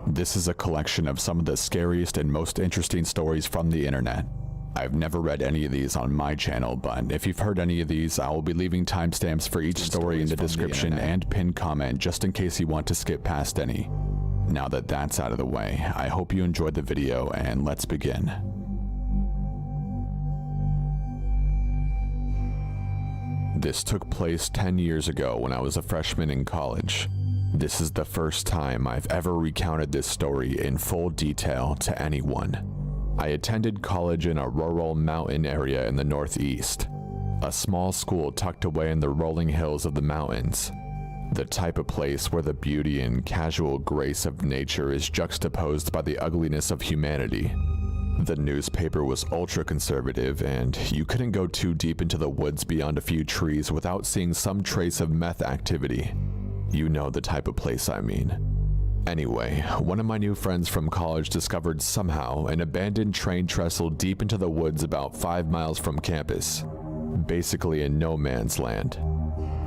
This is a collection of some of the scariest and most interesting stories from the internet. I've never read any of these on my channel, but if you've heard any of these, I will be leaving timestamps for each story in the description and pinned comment just in case you want to skip past any. Now that that's out of the way, I hope you enjoyed the video and let's begin. This took place 10 years ago when I was a freshman in college. This is the first time I've ever recounted this story in full detail to anyone. I attended college in a rural mountain area in the Northeast, a small school tucked away in the rolling hills of the mountains, the type of place where the beauty and casual grace of nature is juxtaposed by the ugliness of humanity. The newspaper was ultra-conservative, and you couldn't go too deep into the woods beyond a few trees without seeing some trace of meth activity. You know the type of place I mean. Anyway, one of my new friends from college discovered somehow an abandoned train trestle deep into the woods about 5 miles from campus, basically in no man's land.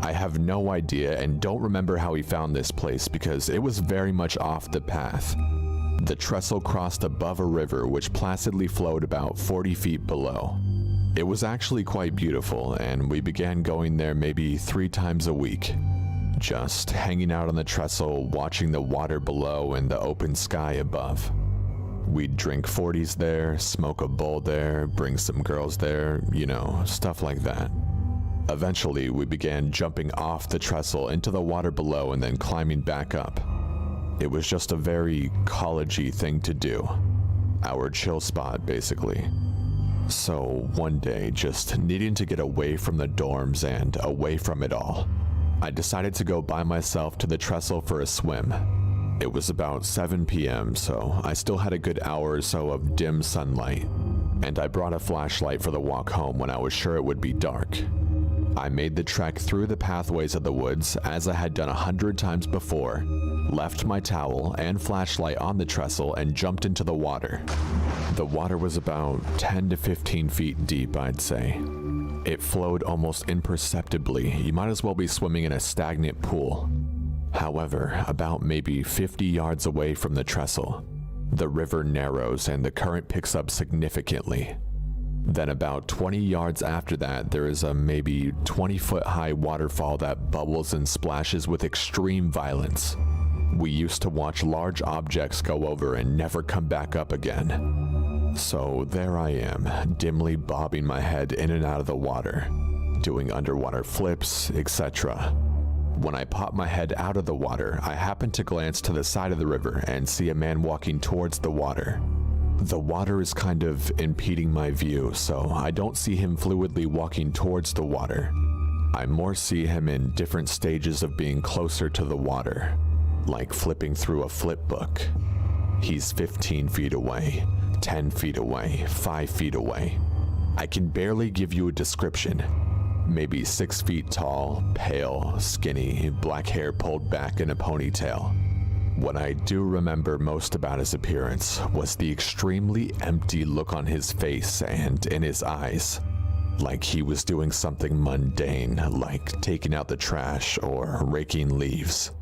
I have no idea and don't remember how he found this place because it was very much off the path. The trestle crossed above a river which placidly flowed about 40 feet below. It was actually quite beautiful, and we began going there maybe 3 times a week. Just hanging out on the trestle, watching the water below and the open sky above. We'd drink 40s there, smoke a bowl there, bring some girls there, you know, stuff like that. Eventually, we began jumping off the trestle into the water below and then climbing back up. It was just a very college-y thing to do. Our chill spot, basically. So one day, just needing to get away from the dorms and away from it all, I decided to go by myself to the trestle for a swim. It was about 7 p.m., so I still had a good hour or so of dim sunlight, and I brought a flashlight for the walk home when I was sure it would be dark. I made the trek through the pathways of the woods as I had done 100 times before, left my towel and flashlight on the trestle and jumped into the water. The water was about 10 to 15 feet deep, I'd say. It flowed almost imperceptibly. You might as well be swimming in a stagnant pool. However, about maybe 50 yards away from the trestle, the river narrows and the current picks up significantly. Then about 20 yards after that, there is a maybe 20-foot high waterfall that bubbles and splashes with extreme violence. We used to watch large objects go over and never come back up again. So there I am, dimly bobbing my head in and out of the water, doing underwater flips, etc. When I pop my head out of the water, I happen to glance to the side of the river and see a man walking towards the water. The water is kind of impeding my view, so I don't see him fluidly walking towards the water. I more see him in different stages of being closer to the water, like flipping through a flip book. He's 15 feet away, 10 feet away, 5 feet away. I can barely give you a description. Maybe 6 feet tall, pale, skinny, black hair pulled back in a ponytail. What I do remember most about his appearance was the extremely empty look on his face and in his eyes, like he was doing something mundane, like taking out the trash or raking leaves.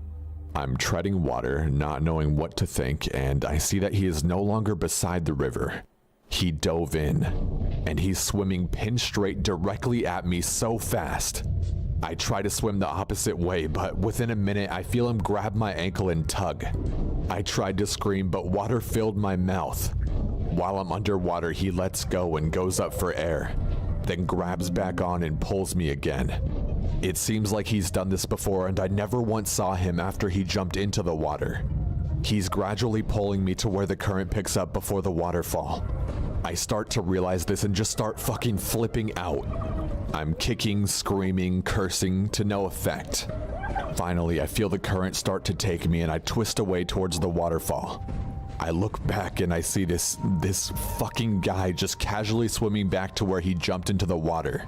I'm treading water, not knowing what to think, and I see that he is no longer beside the river. He dove in, and he's swimming pin straight directly at me so fast. I try to swim the opposite way, but within a minute I feel him grab my ankle and tug. I tried to scream, but water filled my mouth. While I'm underwater, he lets go and goes up for air, then grabs back on and pulls me again. It seems like he's done this before, and I never once saw him after he jumped into the water. He's gradually pulling me to where the current picks up before the waterfall. I start to realize this and just start fucking flipping out. I'm kicking, screaming, cursing to no effect. Finally, I feel the current start to take me and I twist away towards the waterfall. I look back and I see this fucking guy just casually swimming back to where he jumped into the water,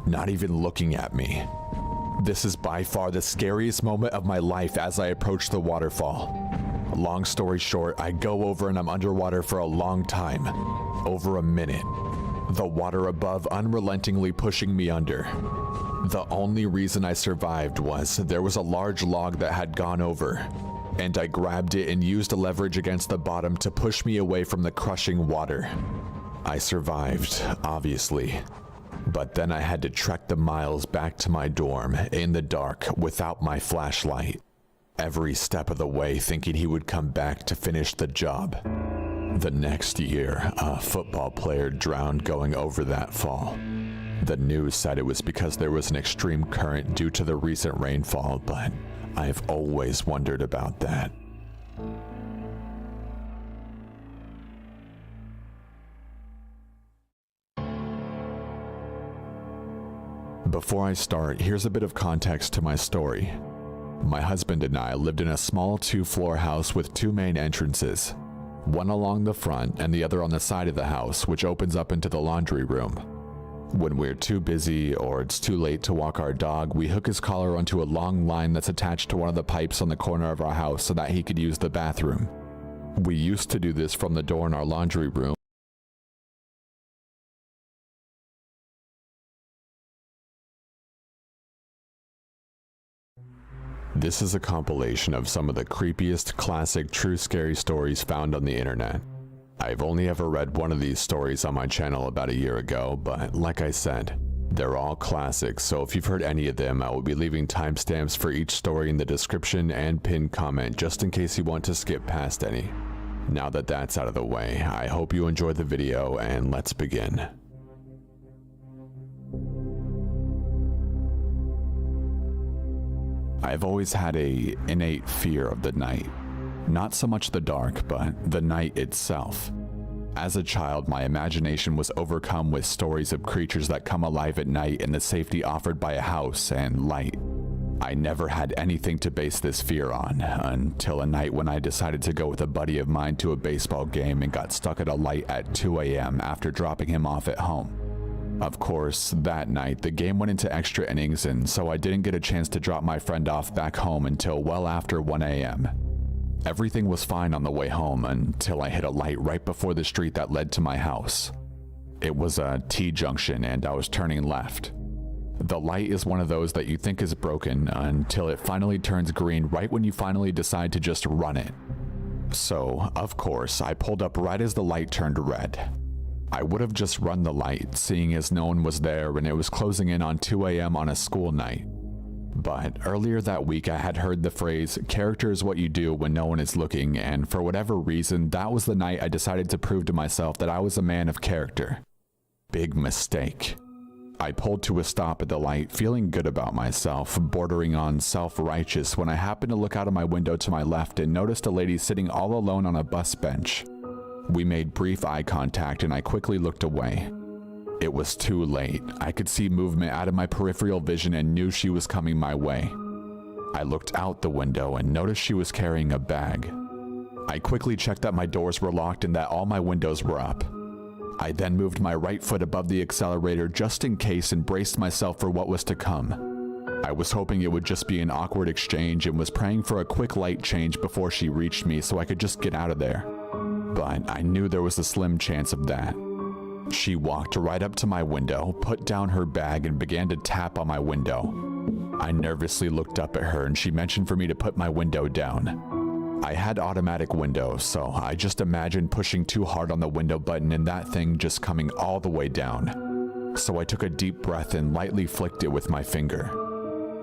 not even looking at me. This is by far the scariest moment of my life as I approach the waterfall. Long story short, I go over and I'm underwater for a long time, over a minute. The water above unrelentingly pushing me under. The only reason I survived was there was a large log that had gone over. and I grabbed it and used leverage against the bottom to push me away from the crushing water. I survived, obviously, but then I had to trek the miles back to my dorm in the dark without my flashlight, every step of the way thinking he would come back to finish the job. The next year, a football player drowned going over that fall. The news said it was because there was an extreme current due to the recent rainfall, but I've always wondered about that. Before I start, here's a bit of context to my story. My husband and I lived in a small 2-floor house with 2 main entrances, one along the front and the other on the side of the house, which opens up into the laundry room. When we're too busy or it's too late to walk our dog, we hook his collar onto a long line that's attached to one of the pipes on the corner of our house so that he could use the bathroom. We used to do this from the door in our laundry room. This is a compilation of some of the creepiest classic true scary stories found on the internet. I've only ever read one of these stories on my channel about a year ago, but like I said, they're all classics, so if you've heard any of them, I will be leaving timestamps for each story in the description and pinned comment just in case you want to skip past any. Now that that's out of the way, I hope you enjoyed the video and let's begin. I've always had an innate fear of the night. Not so much the dark, but the night itself. As a child, my imagination was overcome with stories of creatures that come alive at night and the safety offered by a house and light. I never had anything to base this fear on, until a night when I decided to go with a buddy of mine to a baseball game and got stuck at a light at 2 a.m. after dropping him off at home. Of course, that night, the game went into extra innings, and so I didn't get a chance to drop my friend off back home until well after 1 a.m. Everything was fine on the way home until I hit a light right before the street that led to my house. It was a T-junction and I was turning left. The light is one of those that you think is broken until it finally turns green right when you finally decide to just run it. So, of course, I pulled up right as the light turned red. I would have just run the light, seeing as no one was there and it was closing in on 2 a.m. on a school night. But earlier that week I had heard the phrase, "Character is what you do when no one is looking," and for whatever reason, that was the night I decided to prove to myself that I was a man of character. Big mistake. I pulled to a stop at the light, feeling good about myself, bordering on self-righteous, when I happened to look out of my window to my left and noticed a lady sitting all alone on a bus bench. We made brief eye contact and I quickly looked away. It was too late. I could see movement out of my peripheral vision and knew she was coming my way. I looked out the window and noticed she was carrying a bag. I quickly checked that my doors were locked and that all my windows were up. I then moved my right foot above the accelerator just in case and braced myself for what was to come. I was hoping it would just be an awkward exchange and was praying for a quick light change before she reached me so I could just get out of there. But I knew there was a slim chance of that. She walked right up to my window, put down her bag, and began to tap on my window. I nervously looked up at her and she mentioned for me to put my window down. I had automatic windows, so I just imagined pushing too hard on the window button and that thing just coming all the way down. So I took a deep breath and lightly flicked it with my finger.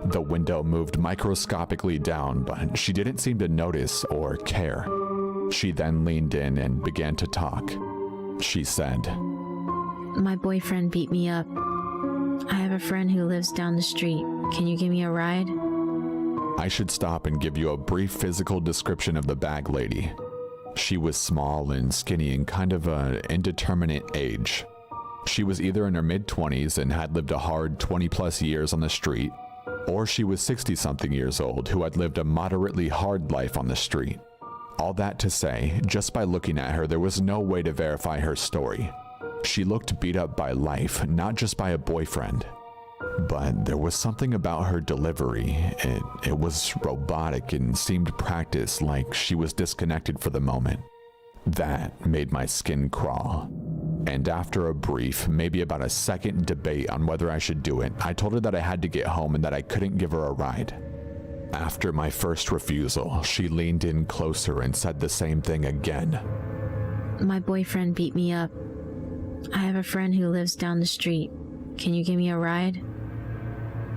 The window moved microscopically down, but she didn't seem to notice or care. She then leaned in and began to talk. She said, "My boyfriend beat me up. I have a friend who lives down the street. Can you give me a ride?" I should stop and give you a brief physical description of the bag lady. She was small and skinny and kind of an indeterminate age. She was either in her mid-20s and had lived a hard 20-plus years on the street, or she was 60-something years old who had lived a moderately hard life on the street. All that to say, just by looking at her, there was no way to verify her story. She looked beat up by life, not just by a boyfriend. But there was something about her delivery. It was robotic and seemed practiced, like she was disconnected for the moment. That made my skin crawl. And after a brief, maybe about a second debate on whether I should do it, I told her that I had to get home and that I couldn't give her a ride. After my first refusal, she leaned in closer and said the same thing again. My boyfriend beat me up. I have a friend who lives down the street. Can you give me a ride?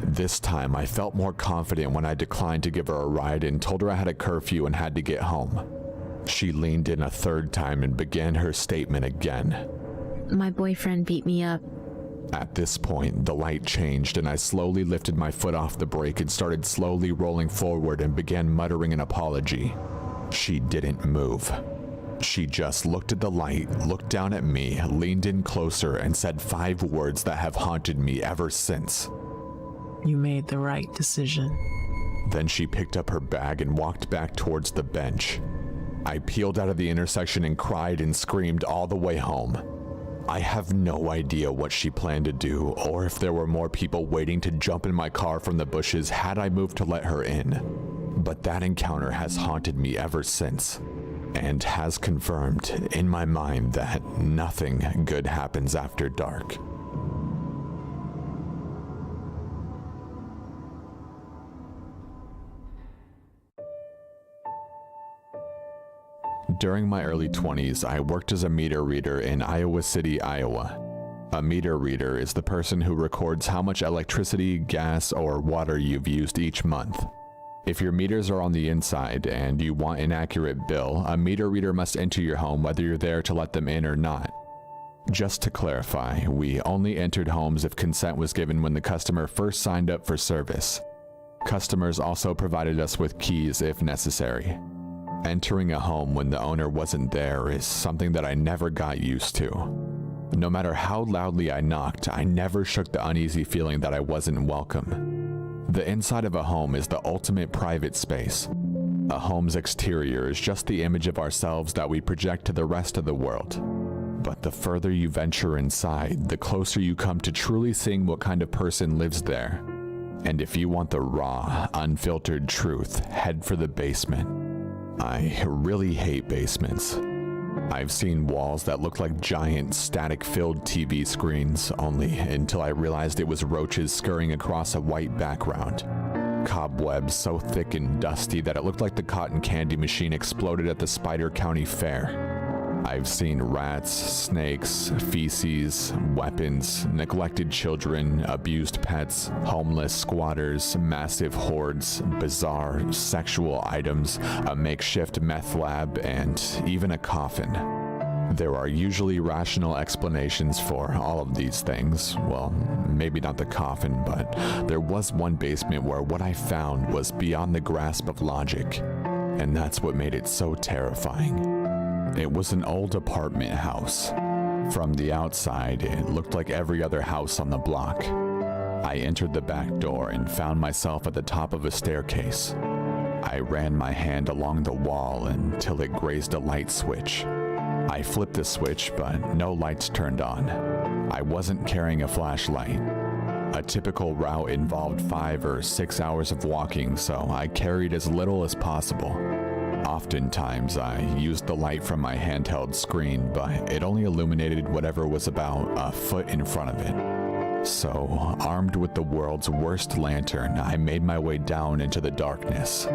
This time, I felt more confident when I declined to give her a ride and told her I had a curfew and had to get home. She leaned in a third time and began her statement again. My boyfriend beat me up. At this point, the light changed and I slowly lifted my foot off the brake and started slowly rolling forward and began muttering an apology. She didn't move. She just looked at the light, looked down at me, leaned in closer, and said 5 words that have haunted me ever since. You made the right decision. Then she picked up her bag and walked back towards the bench. I peeled out of the intersection and cried and screamed all the way home. I have no idea what she planned to do or if there were more people waiting to jump in my car from the bushes had I moved to let her in. But that encounter has haunted me ever since and has confirmed in my mind that nothing good happens after dark. During my early 20s, I worked as a meter reader in Iowa City, Iowa. A meter reader is the person who records how much electricity, gas, or water you've used each month. If your meters are on the inside and you want an accurate bill, a meter reader must enter your home whether you're there to let them in or not. Just to clarify, we only entered homes if consent was given when the customer first signed up for service. Customers also provided us with keys if necessary. Entering a home when the owner wasn't there is something that I never got used to. No matter how loudly I knocked, I never shook the uneasy feeling that I wasn't welcome. The inside of a home is the ultimate private space. A home's exterior is just the image of ourselves that we project to the rest of the world. But the further you venture inside, the closer you come to truly seeing what kind of person lives there. And if you want the raw, unfiltered truth, head for the basement. I really hate basements. I've seen walls that look like giant static-filled TV screens, only until I realized it was roaches scurrying across a white background. Cobwebs so thick and dusty that it looked like the cotton candy machine exploded at the Spider County Fair. I've seen rats, snakes, feces, weapons, neglected children, abused pets, homeless squatters, massive hordes, bizarre sexual items, a makeshift meth lab, and even a coffin. There are usually rational explanations for all of these things. Well, maybe not the coffin, but there was one basement where what I found was beyond the grasp of logic, and that's what made it so terrifying. It was an old apartment house. From the outside, it looked like every other house on the block. I entered the back door and found myself at the top of a staircase. I ran my hand along the wall until it grazed a light switch. I flipped the switch, but no lights turned on. I wasn't carrying a flashlight. A typical route involved 5 or 6 hours of walking, so I carried as little as possible. Oftentimes, I used the light from my handheld screen, but it only illuminated whatever was about a foot in front of it. So, armed with the world's worst lantern, I made my way down into the darkness.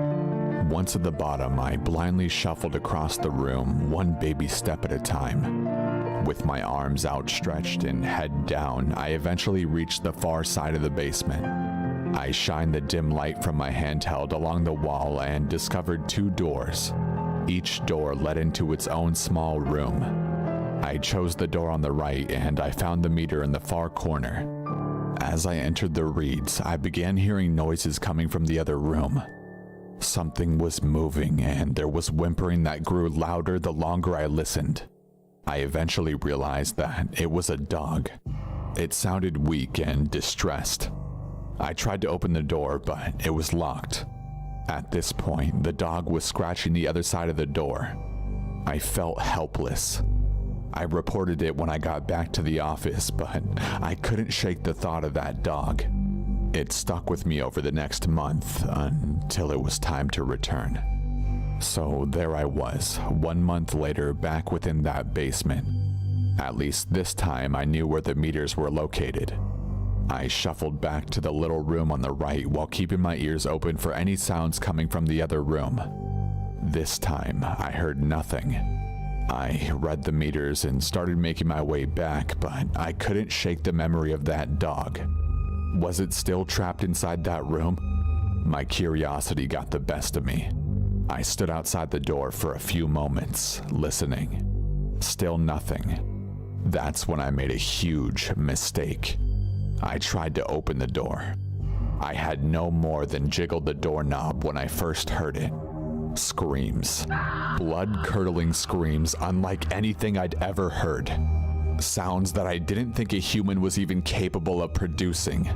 Once at the bottom, I blindly shuffled across the room, one baby step at a time. With my arms outstretched and head down, I eventually reached the far side of the basement. I shined the dim light from my handheld along the wall and discovered 2 doors. Each door led into its own small room. I chose the door on the right and I found the meter in the far corner. As I entered the reads, I began hearing noises coming from the other room. Something was moving and there was whimpering that grew louder the longer I listened. I eventually realized that it was a dog. It sounded weak and distressed. I tried to open the door, but it was locked. At this point, the dog was scratching the other side of the door. I felt helpless. I reported it when I got back to the office, but I couldn't shake the thought of that dog. It stuck with me over the next month until it was time to return. So there I was, 1 month later, back within that basement. At least this time I knew where the meters were located. I shuffled back to the little room on the right while keeping my ears open for any sounds coming from the other room. This time, I heard nothing. I read the meters and started making my way back, but I couldn't shake the memory of that dog. Was it still trapped inside that room? My curiosity got the best of me. I stood outside the door for a few moments, listening. Still nothing. That's when I made a huge mistake. I tried to open the door. I had no more than jiggled the doorknob when I first heard it. Screams. Blood-curdling screams unlike anything I'd ever heard. Sounds that I didn't think a human was even capable of producing.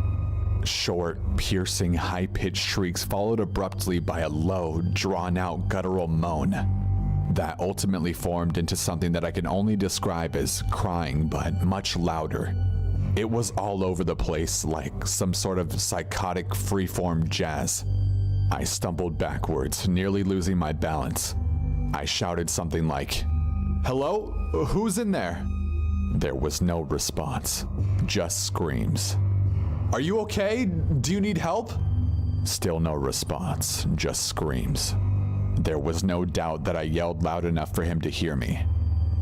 Short, piercing, high-pitched shrieks followed abruptly by a low, drawn-out guttural moan that ultimately formed into something that I can only describe as crying, but much louder. It was all over the place, like some sort of psychotic freeform jazz. I stumbled backwards, nearly losing my balance. I shouted something like, "Hello? Who's in there?" There was no response, just screams. "Are you okay? Do you need help?" Still no response, just screams. There was no doubt that I yelled loud enough for him to hear me.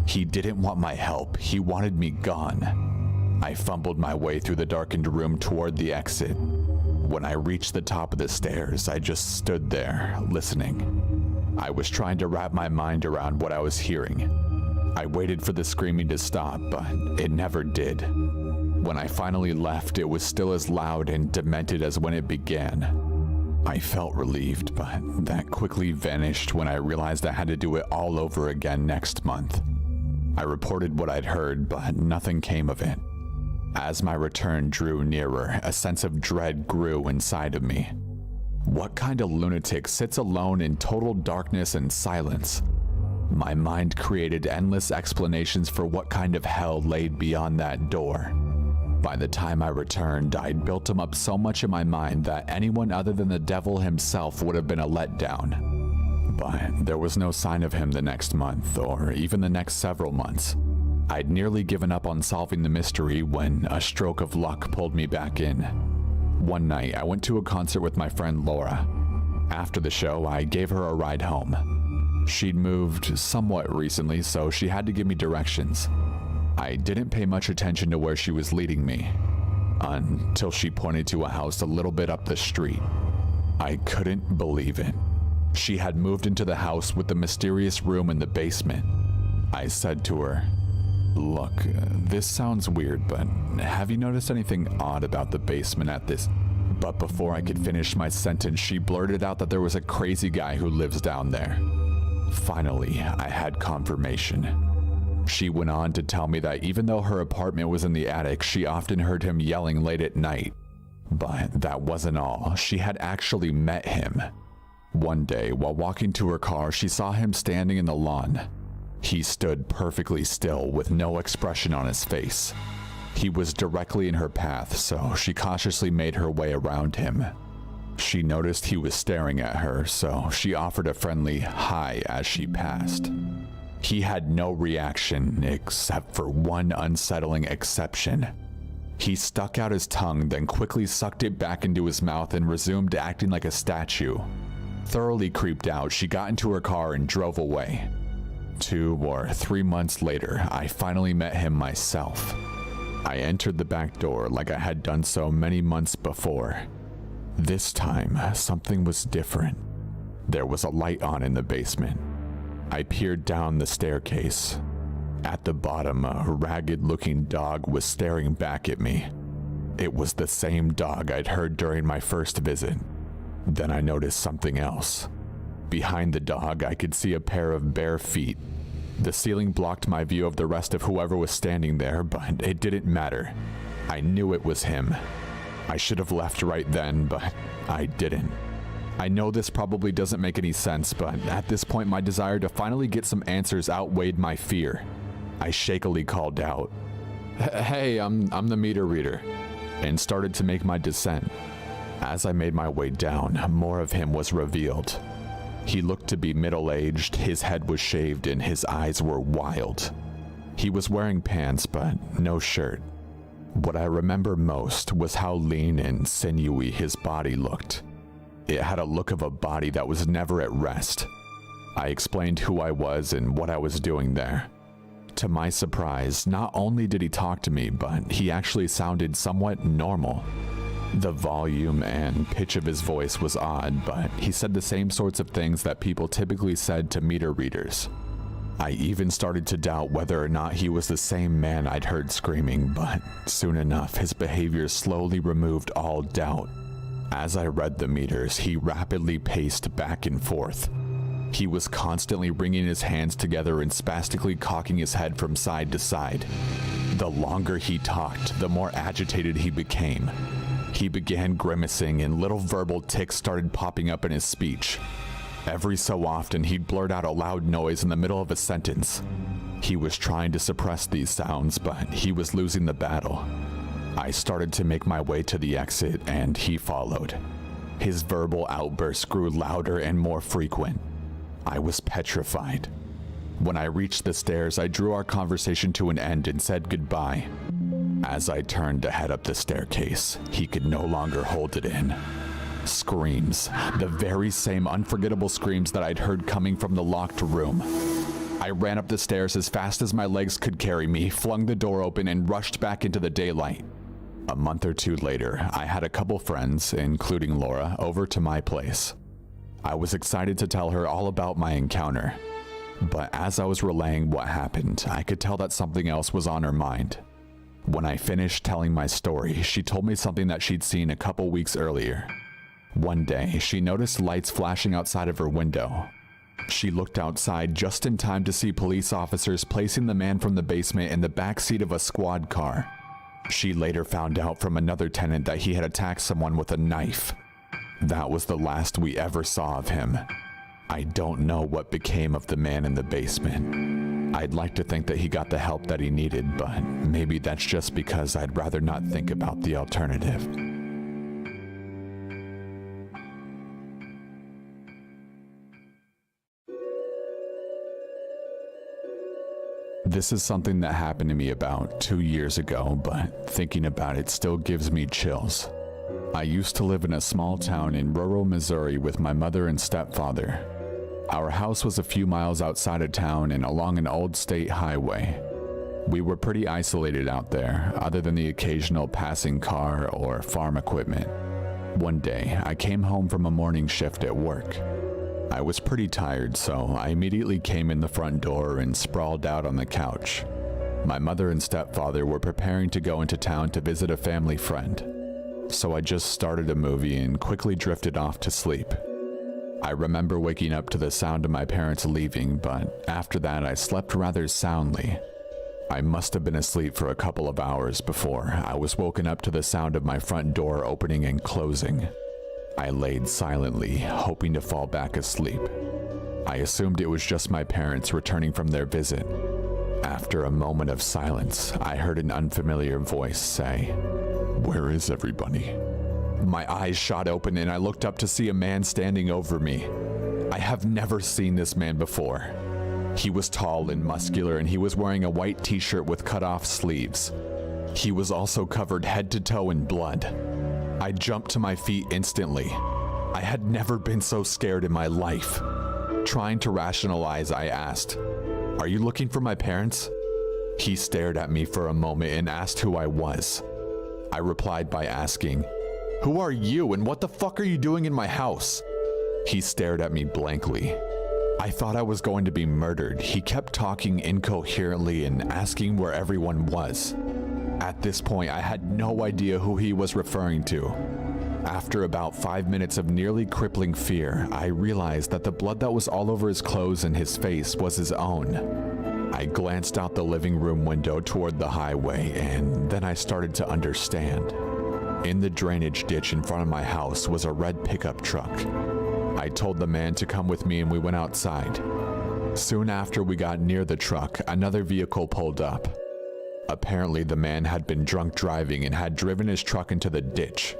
He didn't want my help, he wanted me gone. I fumbled my way through the darkened room toward the exit. When I reached the top of the stairs, I just stood there, listening. I was trying to wrap my mind around what I was hearing. I waited for the screaming to stop, but it never did. When I finally left, it was still as loud and demented as when it began. I felt relieved, but that quickly vanished when I realized I had to do it all over again next month. I reported what I'd heard, but nothing came of it. As my return drew nearer, a sense of dread grew inside of me. What kind of lunatic sits alone in total darkness and silence? My mind created endless explanations for what kind of hell laid beyond that door. By the time I returned, I'd built him up so much in my mind that anyone other than the devil himself would have been a letdown. But there was no sign of him the next month, or even the next several months. I'd nearly given up on solving the mystery when a stroke of luck pulled me back in. One night, I went to a concert with my friend Laura. After the show, I gave her a ride home. She'd moved somewhat recently, so she had to give me directions. I didn't pay much attention to where she was leading me, until she pointed to a house a little bit up the street. I couldn't believe it. She had moved into the house with the mysterious room in the basement. I said to her, "Look, this sounds weird, but have you noticed anything odd about the basement at this?" But before I could finish my sentence, she blurted out that there was a crazy guy who lives down there. Finally, I had confirmation. She went on to tell me that even though her apartment was in the attic, she often heard him yelling late at night. But that wasn't all. She had actually met him. One day, while walking to her car, she saw him standing in the lawn. He stood perfectly still with no expression on his face. He was directly in her path, so she cautiously made her way around him. She noticed he was staring at her, so she offered a friendly hi as she passed. He had no reaction except for one unsettling exception. He stuck out his tongue, then quickly sucked it back into his mouth and resumed acting like a statue. Thoroughly creeped out, she got into her car and drove away. 2 or 3 months later, I finally met him myself. I entered the back door like I had done so many months before. This time, something was different. There was a light on in the basement. I peered down the staircase. At the bottom, a ragged-looking dog was staring back at me. It was the same dog I'd heard during my first visit. Then I noticed something else. Behind the dog, I could see a pair of bare feet. The ceiling blocked my view of the rest of whoever was standing there, but it didn't matter. I knew it was him. I should have left right then, but I didn't. I know this probably doesn't make any sense, but at this point my desire to finally get some answers outweighed my fear. I shakily called out, "Hey, I'm the meter reader," and started to make my descent. As I made my way down, more of him was revealed. He looked to be middle-aged, his head was shaved, and his eyes were wild. He was wearing pants, but no shirt. What I remember most was how lean and sinewy his body looked. It had a look of a body that was never at rest. I explained who I was and what I was doing there. To my surprise, not only did he talk to me, but he actually sounded somewhat normal. The volume and pitch of his voice was odd, but he said the same sorts of things that people typically said to meter readers. I even started to doubt whether or not he was the same man I'd heard screaming, but soon enough, his behavior slowly removed all doubt. As I read the meters, he rapidly paced back and forth. He was constantly wringing his hands together and spastically cocking his head from side to side. The longer he talked, the more agitated he became. He began grimacing and little verbal tics started popping up in his speech. Every so often, he'd blurt out a loud noise in the middle of a sentence. He was trying to suppress these sounds, but he was losing the battle. I started to make my way to the exit, and he followed. His verbal outbursts grew louder and more frequent. I was petrified. When I reached the stairs, I drew our conversation to an end and said goodbye. As I turned to head up the staircase, he could no longer hold it in. Screams, the very same unforgettable screams that I'd heard coming from the locked room. I ran up the stairs as fast as my legs could carry me, flung the door open, and rushed back into the daylight. A month or two later, I had a couple friends, including Laura, over to my place. I was excited to tell her all about my encounter, but as I was relaying what happened, I could tell that something else was on her mind. When I finished telling my story, she told me something that she'd seen a couple weeks earlier. One day, she noticed lights flashing outside of her window. She looked outside just in time to see police officers placing the man from the basement in the back seat of a squad car. She later found out from another tenant that he had attacked someone with a knife. That was the last we ever saw of him. I don't know what became of the man in the basement. I'd like to think that he got the help that he needed, but maybe that's just because I'd rather not think about the alternative. This is something that happened to me about 2 years ago, but thinking about it still gives me chills. I used to live in a small town in rural Missouri with my mother and stepfather. Our house was a few miles outside of town and along an old state highway. We were pretty isolated out there, other than the occasional passing car or farm equipment. One day, I came home from a morning shift at work. I was pretty tired, so I immediately came in the front door and sprawled out on the couch. My mother and stepfather were preparing to go into town to visit a family friend, so I just started a movie and quickly drifted off to sleep. I remember waking up to the sound of my parents leaving, but after that I slept rather soundly. I must have been asleep for a couple of hours before I was woken up to the sound of my front door opening and closing. I laid silently, hoping to fall back asleep. I assumed it was just my parents returning from their visit. After a moment of silence, I heard an unfamiliar voice say, "Where is everybody?" My eyes shot open and I looked up to see a man standing over me. I have never seen this man before. He was tall and muscular and he was wearing a white t-shirt with cut-off sleeves. He was also covered head to toe in blood. I jumped to my feet instantly. I had never been so scared in my life. Trying to rationalize, I asked, "Are you looking for my parents?" He stared at me for a moment and asked who I was. I replied by asking, "Who are you and what the fuck are you doing in my house?" He stared at me blankly. I thought I was going to be murdered. He kept talking incoherently and asking where everyone was. At this point, I had no idea who he was referring to. After about 5 minutes of nearly crippling fear, I realized that the blood that was all over his clothes and his face was his own. I glanced out the living room window toward the highway, and then I started to understand. In the drainage ditch in front of my house was a red pickup truck. I told the man to come with me and we went outside. Soon after we got near the truck, another vehicle pulled up. Apparently, the man had been drunk driving and had driven his truck into the ditch.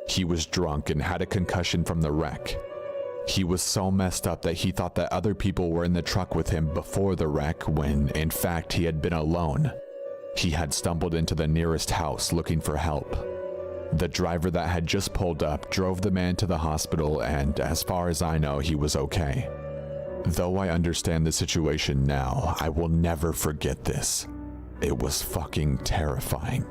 He was drunk and had a concussion from the wreck. He was so messed up that he thought that other people were in the truck with him before the wreck, when in fact he had been alone. He had stumbled into the nearest house looking for help. The driver that had just pulled up drove the man to the hospital, and as far as I know, he was okay. Though I understand the situation now, I will never forget this. It was fucking terrifying.